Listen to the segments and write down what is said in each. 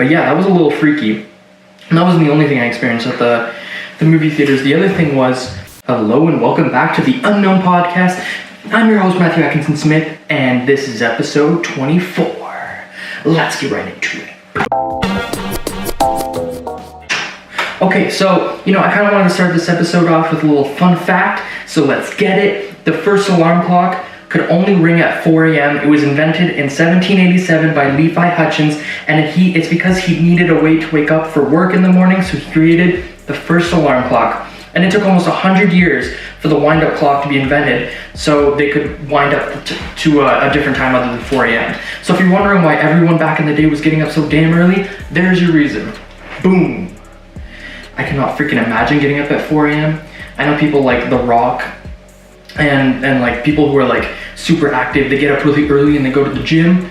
But yeah, that was a little freaky. And that wasn't the only thing I experienced at the movie theaters. The other thing was, hello and welcome back to the Unknown Podcast. I'm your host, Matthew Atkinson-Smith, and this is episode 24. Let's get right into it. Okay, so, I kind of wanted to start this episode off with a little fun fact, so let's get it. The first alarm clock could only ring at 4 a.m. It was invented in 1787 by Levi Hutchins, and it's because he needed a way to wake up for work in the morning, so he created the first alarm clock. And it took almost 100 years for the wind-up clock to be invented, so they could wind up to a different time other than 4 a.m. So if you're wondering why everyone back in the day was getting up so damn early, there's your reason. Boom. I cannot freaking imagine getting up at 4 a.m. I know people like The Rock and like people who are like super active, they get up really early and they go to the gym.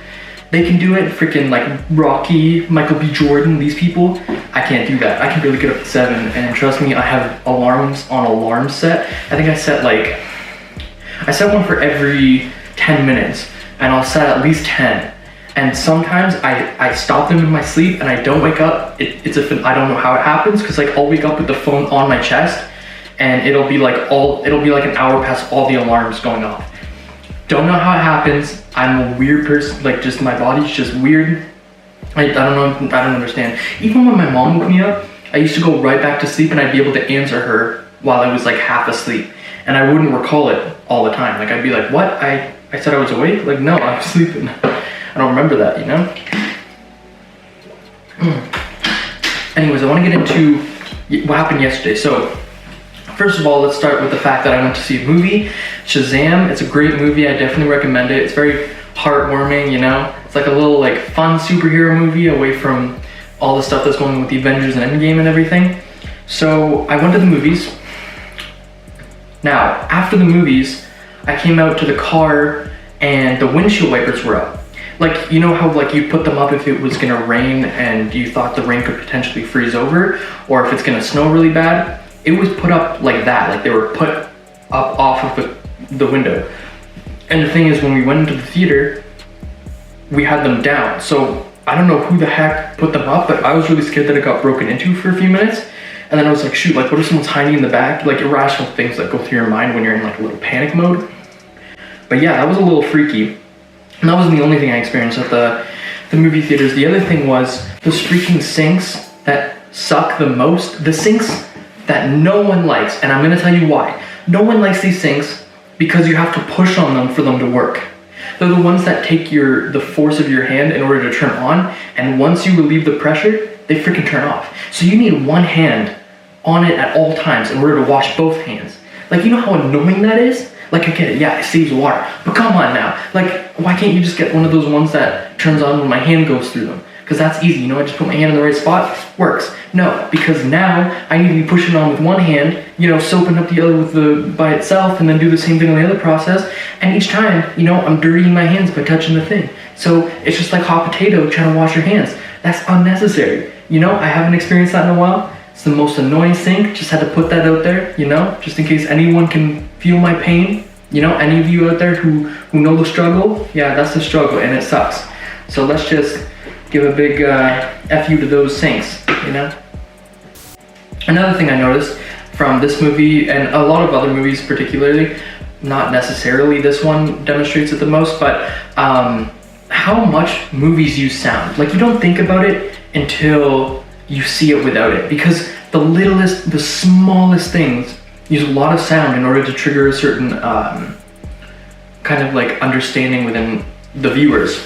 They can do it. Freaking like Rocky, Michael B. Jordan, these people. I can't do that. I can barely get up at 7, and trust me, I have alarms on alarm set. I think I set one for every 10 minutes, and I'll set at least 10. And sometimes I stop them in my sleep and I don't wake up. I don't know how it happens, because I'll wake up with the phone on my chest, and it'll be like an hour past all the alarms going off. Don't know how it happens. I'm a weird person. Just my body's just weird. I don't understand. Even when my mom woke me up, I used to go right back to sleep, and I'd be able to answer her while I was half asleep, and I wouldn't recall it all the time. I'd be like, "What? I said I was awake? No, I was sleeping." I don't remember that, Anyways, I want to get into what happened yesterday. So, first of all, let's start with the fact that I went to see a movie, Shazam. It's a great movie. I definitely recommend it. It's very heartwarming, It's like a little fun superhero movie away from all the stuff that's going on with the Avengers and Endgame and everything. So, I went to the movies. Now, after the movies, I came out to the car and the windshield wipers were up. How you put them up if it was gonna rain and you thought the rain could potentially freeze over, or if it's gonna snow really bad. It was put up like that, they were put up off of the window. And the thing is, when we went into the theater, we had them down. So I don't know who the heck put them up, but I was really scared that it got broken into for a few minutes. And then I was like, shoot, what if someone's hiding in the back? Irrational things that go through your mind when you're in a little panic mode. But yeah, that was a little freaky. And that wasn't the only thing I experienced at the movie theaters. The other thing was those freaking sinks that suck the most. The sinks that no one likes. And I'm going to tell you why. No one likes these sinks because you have to push on them for them to work. They're the ones that take the force of your hand in order to turn on. And once you relieve the pressure, they freaking turn off. So you need one hand on it at all times in order to wash both hands. You know how annoying that is? I get it, yeah, it saves water. But come on now. Why can't you just get one of those ones that turns on when my hand goes through them? Because that's easy, I just put my hand in the right spot, works. No, because now I need to be pushing on with one hand, soaping up the other by itself, and then do the same thing on the other process. And each time, I'm dirtying my hands by touching the thing. So it's just like hot potato trying to wash your hands. That's unnecessary. I haven't experienced that in a while. It's the most annoying sink. Just had to put that out there, just in case anyone can feel my pain. Any of you out there who know the struggle, yeah, that's the struggle, and it sucks. So let's just give a big F you to those sinks, Another thing I noticed from this movie, and a lot of other movies particularly, not necessarily this one demonstrates it the most, but how much movies use sound. You don't think about it until you see it without it, because the smallest things use a lot of sound in order to trigger a certain kind of understanding within the viewers.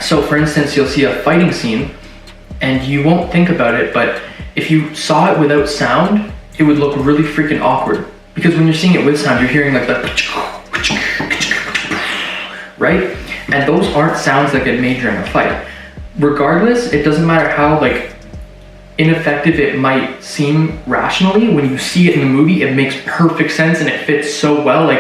So for instance, you'll see a fighting scene and you won't think about it, but if you saw it without sound, it would look really freaking awkward. Because when you're seeing it with sound, you're hearing the right? And those aren't sounds that get made during a fight. Regardless, it doesn't matter how ineffective it might seem rationally. When you see it in the movie, it makes perfect sense and it fits so well.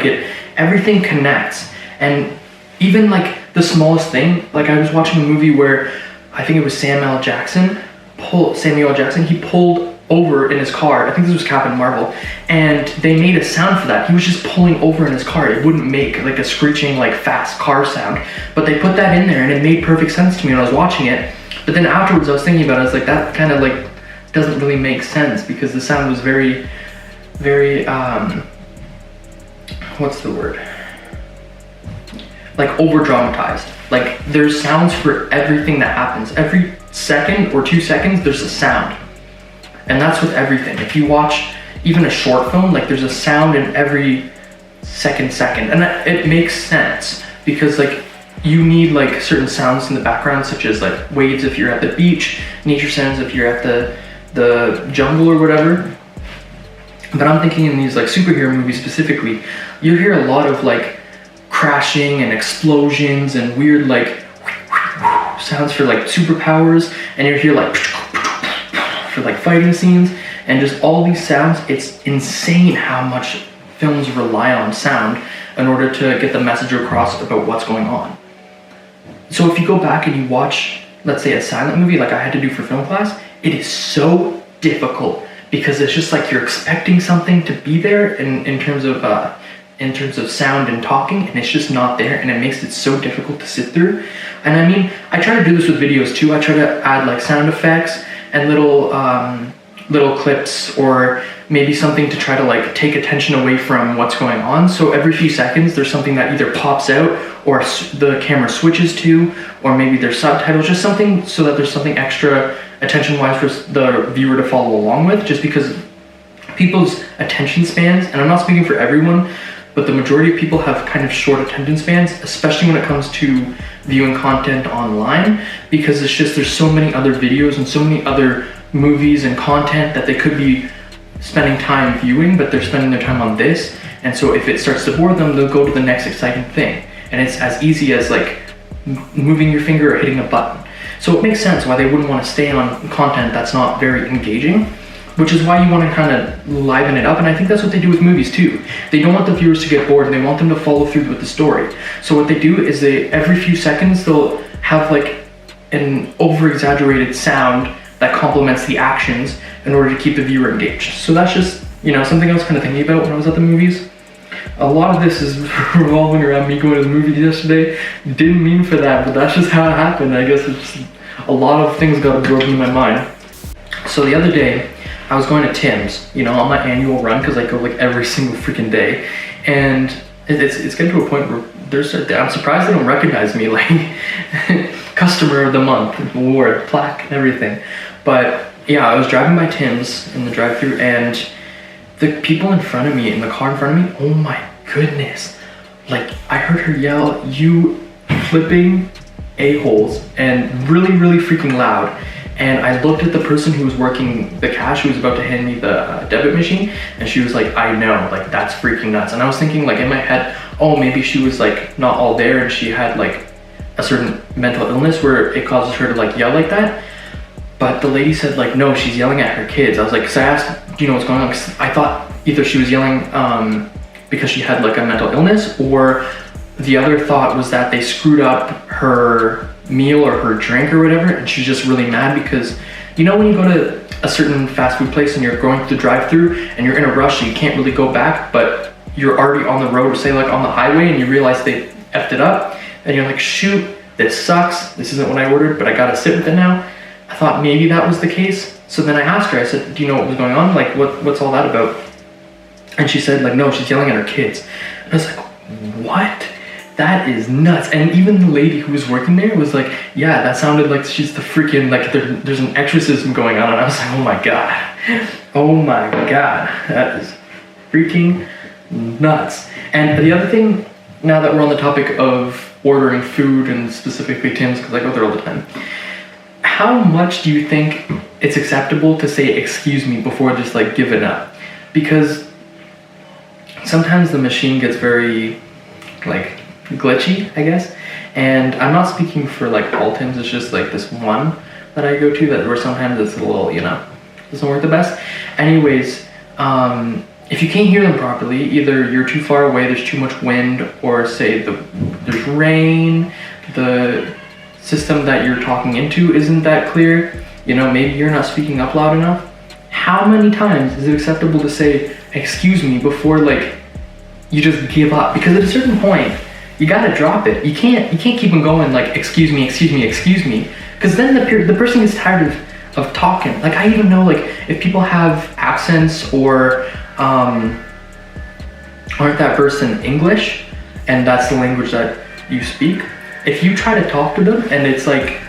Everything connects. And even the smallest thing, I was watching a movie where I think it was Samuel L. Jackson, he pulled over in his car. I think this was Captain Marvel, and they made a sound for that. He was just pulling over in his car. It wouldn't make a screeching fast car sound, but they put that in there and it made perfect sense to me when I was watching it. But then afterwards I was thinking about it, I was like, that kind of like doesn't really make sense, because the sound was very, very, what's the word? Like over dramatized. Like there's sounds for everything that happens. Every second or 2 seconds, there's a sound. And that's with everything. If you watch even a short film, like there's a sound in every second. And it makes sense, because like you need like certain sounds in the background, such as like waves if you're at the beach, nature sounds if you're at the jungle or whatever. But I'm thinking in these like superhero movies specifically, you hear a lot of like crashing and explosions and weird like sounds for like superpowers, and you hear like for like fighting scenes, and just all these sounds. It's insane how much films rely on sound in order to get the message across about what's going on. So if you go back and you watch, let's say, a silent movie like I had to do for film class, it is so difficult, because it's just like you're expecting something to be there in terms of sound and talking, and it's just not there, and it makes it so difficult to sit through. And I mean, I try to do this with videos too. I try to add like sound effects and little clips, or maybe something to try to like take attention away from what's going on. So every few seconds there's something that either pops out, or the camera switches to, or maybe there's subtitles, just something so that there's something extra attention wise for the viewer to follow along with, just because people's attention spans, and I'm not speaking for everyone, but the majority of people have kind of short attention spans, especially when it comes to viewing content online, because it's just, there's so many other videos and so many other movies and content that they could be spending time viewing, but they're spending their time on this. And so if it starts to bore them, they'll go to the next exciting thing. And it's as easy as like moving your finger or hitting a button. So it makes sense why they wouldn't want to stay on content that's not very engaging, which is why you want to kind of liven it up. And I think that's what they do with movies too. They don't want the viewers to get bored, and they want them to follow through with the story. So what they do is every few seconds, they'll have like an over-exaggerated sound that complements the actions in order to keep the viewer engaged. So that's just, something I was kind of thinking about when I was at the movies. A lot of this is revolving around me going to the movies yesterday. Didn't mean for that, but that's just how it happened. I guess it's just, a lot of things got absorbed in my mind. So the other day, I was going to Tim's, on my annual run, because I go like every single freaking day. And it's getting to a point where I'm surprised they don't recognize me, like customer of the month award, plaque and everything. But yeah, I was driving by Tim's in the drive-thru, and the people in front of me, in the car in front of me, oh my goodness. Like, I heard her yell, "You flipping a-holes," and really, really freaking loud. And I looked at the person who was working the cash, who was about to hand me the debit machine, and she was like, "I know, like that's freaking nuts." And I was thinking like in my head, oh, maybe she was like not all there, and she had like a certain mental illness where it causes her to like yell like that. But the lady said like, no, she's yelling at her kids. I was like, so I asked, do you know what's going on? 'Cause I thought either she was yelling because she had like a mental illness, or the other thought was that they screwed up her meal or her drink or whatever, and she's just really mad because, when you go to a certain fast food place and you're going through the drive-thru and you're in a rush and you can't really go back, but you're already on the road, say like on the highway, and you realize they effed it up, and you're like, shoot, this sucks, this isn't what I ordered, but I gotta sit with it now. I thought maybe that was the case. So then I asked her, I said, do you know what was going on? Like, what's all that about? And she said like, no, she's yelling at her kids. And I was like, what? That is nuts. And even the lady who was working there was like, yeah, that sounded like she's the freaking, like there's an exorcism going on. And I was like, oh my God, that is freaking nuts. And the other thing, now that we're on the topic of ordering food, and specifically Tim's, because I go there all the time, how much do you think it's acceptable to say excuse me before just like giving up? Because sometimes the machine gets very like glitchy, I guess. And I'm not speaking for like all Tim's, it's just like this one that I go to that where sometimes it's a little, doesn't work the best. Anyways, if you can't hear them properly, either you're too far away, there's too much wind, or say there's rain, the system that you're talking into isn't that clear, maybe you're not speaking up loud enough. How many times is it acceptable to say excuse me before like you just give up? Because at a certain point you gotta drop it. You can't keep on going like excuse me, Because then the person gets tired of talking. Like, I even know, like, if people have accents or aren't that versed in English, and that's the language that you speak, if you try to talk to them and it's like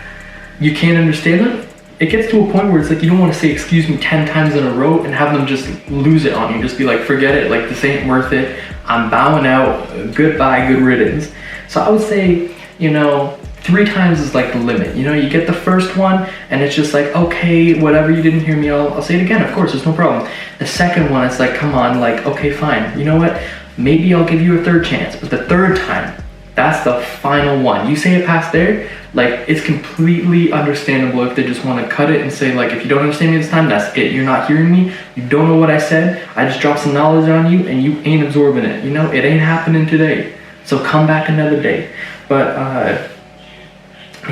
you can't understand them, it gets to a point where it's like you don't want to say excuse me 10 times in a row and have them just lose it on you. Just be like, forget it, like, this ain't worth it, I'm bowing out, goodbye, good riddance. So I would say, 3 times is like the limit. You get the first one and it's just like, okay, whatever, you didn't hear me, I'll say it again, of course, there's no problem. The second one, it's like, come on, like, okay, fine, you know what, maybe I'll give you a third chance. But the third time, that's the final one. You say it past there, like, it's completely understandable if they just want to cut it and say, like, if you don't understand me this time, that's it, you're not hearing me, you don't know what I said, I just dropped some knowledge on you and you ain't absorbing it, it ain't happening today, so come back another day. But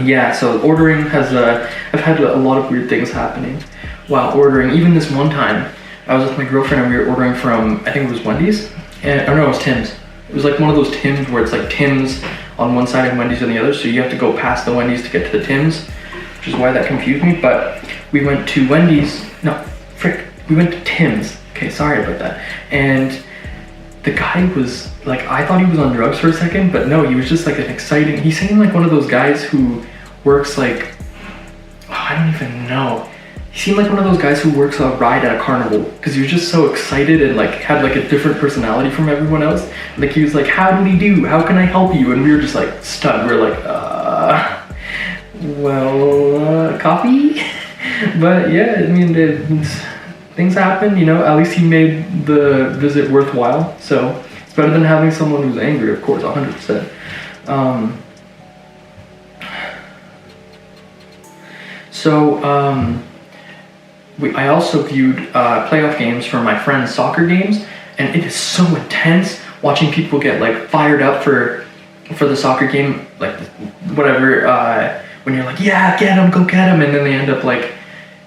yeah, so ordering has I've had a lot of weird things happening while ordering. Even this one time, I was with my girlfriend and we were ordering from, I think it was Wendy's, or no, it was Tim's. It was like one of those Tim's where it's like Tim's on one side and Wendy's on the other, so you have to go past the Wendy's to get to the Tim's, which is why that confused me. But we went to Wendy's, we went to Tim's, okay, sorry about that. And the guy was like, I thought he was on drugs for a second, but no, he was just like an exciting, he seemed like one of those guys who works like, I don't even know. He seemed like one of those guys who works a ride at a carnival, because he was just so excited and like had like a different personality from everyone else. Like, he was like, how do we do? How can I help you? And we were just like stunned. We were like, coffee? But yeah, I mean, things happen, at least he made the visit worthwhile. So it's better than having someone who's angry, of course, 100%. I also viewed playoff games for my friends' soccer games, and it is so intense watching people get like fired up for the soccer game, like whatever, when you're like, yeah, get him, go get him, and then they end up like,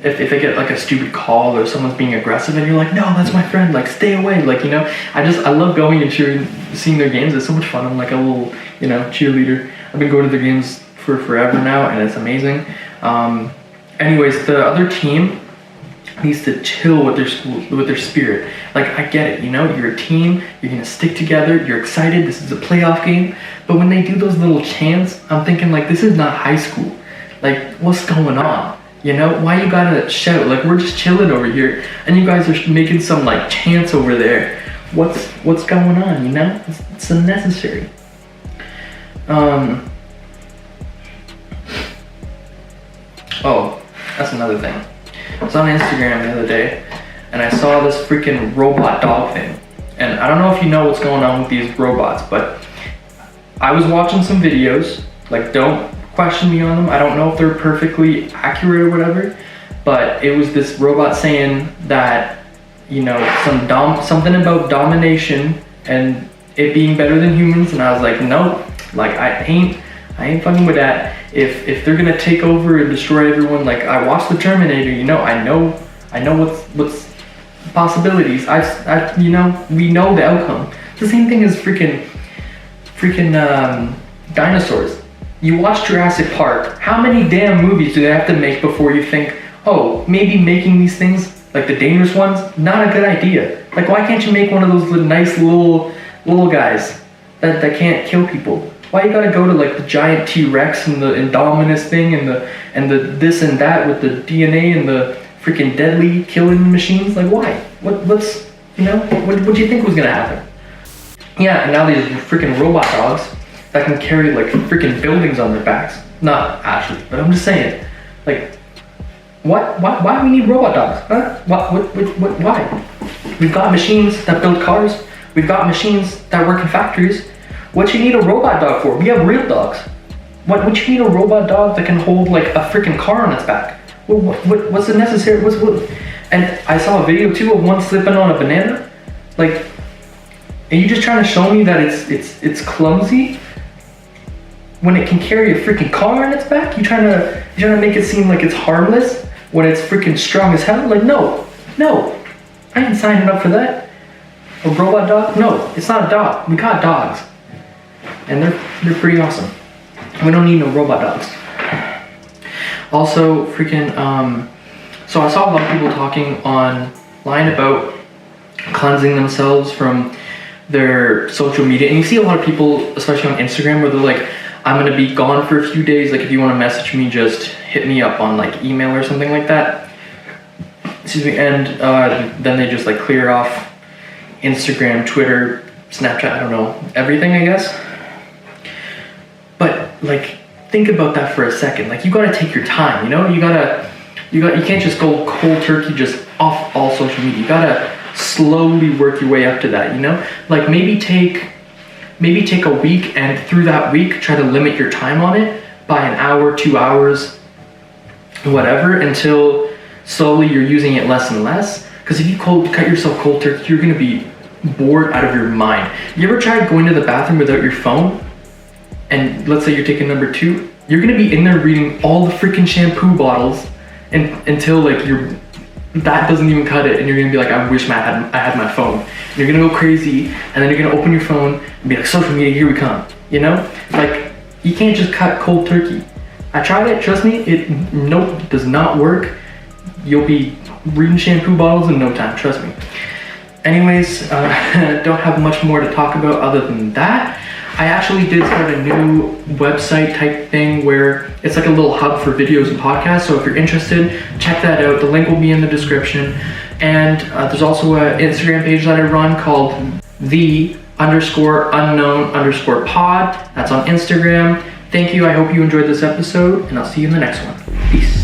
if they get like a stupid call or someone's being aggressive and you're like, no, that's my friend, like, stay away, like, I love going and seeing their games. It's so much fun. I'm like a little, cheerleader. I've been going to their games for forever now, and it's amazing. Anyways, the other team needs to chill with their spirit. Like, I get it, you're a team, you're gonna stick together, you're excited, this is a playoff game, but when they do those little chants, I'm thinking, like, this is not high school. Like, what's going on? Why you gotta shout? Like, we're just chilling over here, and you guys are making some, like, chants over there. What's going on, It's unnecessary. Oh, that's another thing. I was on Instagram the other day, and I saw this freaking robot dog thing. And I don't know if you know what's going on with these robots, but I was watching some videos, like, don't question me on them. I don't know if they're perfectly accurate or whatever, but it was this robot saying that, something about domination and it being better than humans, and I was like, nope, like, I ain't fucking with that. If they're gonna take over and destroy everyone, like, I watched the Terminator, I know what's possibilities. We know the outcome. It's the same thing as freaking dinosaurs. You watch Jurassic Park. How many damn movies do they have to make before you think, oh, maybe making these things, like the dangerous ones, not a good idea? Like, why can't you make one of those nice little guys that can't kill people? Why you gotta go to like the giant T-Rex and the Indominus thing and the this and that with the DNA and the freaking deadly killing machines? Like, why? What do you think was gonna happen? Yeah, and now these freaking robot dogs that can carry like freaking buildings on their backs. Not actually, but I'm just saying, like, why do we need robot dogs? Huh? Why? We've got machines that build cars. We've got machines that work in factories. What you need a robot dog for? We have real dogs. What you need a robot dog that can hold like a freaking car on its back? What's the necessary? And I saw a video too of one slipping on a banana. Like, are you just trying to show me that it's clumsy when it can carry a freaking car on its back? You're trying to make it seem like it's harmless when it's freaking strong as hell? Like, no, I ain't signing up for that. A robot dog? No, it's not a dog. We got dogs. And they're pretty awesome. We don't need no robot dogs. Also, freaking, so I saw a lot of people talking online about cleansing themselves from their social media. And you see a lot of people, especially on Instagram, where they're like, I'm gonna be gone for a few days. Like, if you wanna message me, just hit me up on like email or something like that. Excuse me. And then they just like clear off Instagram, Twitter, Snapchat, I don't know, everything, I guess. But like, think about that for a second. Like, you gotta take your time, you know? You can't just go cold turkey just off all social media. You gotta slowly work your way up to that, you know? Like, maybe take a week, and through that week, try to limit your time on it by an hour, 2 hours, whatever, until slowly you're using it less and less. Because if you cut yourself cold turkey, you're gonna be bored out of your mind. You ever tried going to the bathroom without your phone? And let's say you're taking number 2, you're gonna be in there reading all the freaking shampoo bottles until like that doesn't even cut it, and you're gonna be like, I wish I had my phone. And you're gonna go crazy, and then you're gonna open your phone and be like, social media, here we come. You know? Like, you can't just cut cold turkey. I tried it, trust me, it does not work. You'll be reading shampoo bottles in no time, trust me. Anyways, don't have much more to talk about other than that. I actually did start a new website type thing where it's like a little hub for videos and podcasts. So if you're interested, check that out. The link will be in the description. And there's also an Instagram page that I run called the_unknown_pod. That's on Instagram. Thank you. I hope you enjoyed this episode, and I'll see you in the next one. Peace.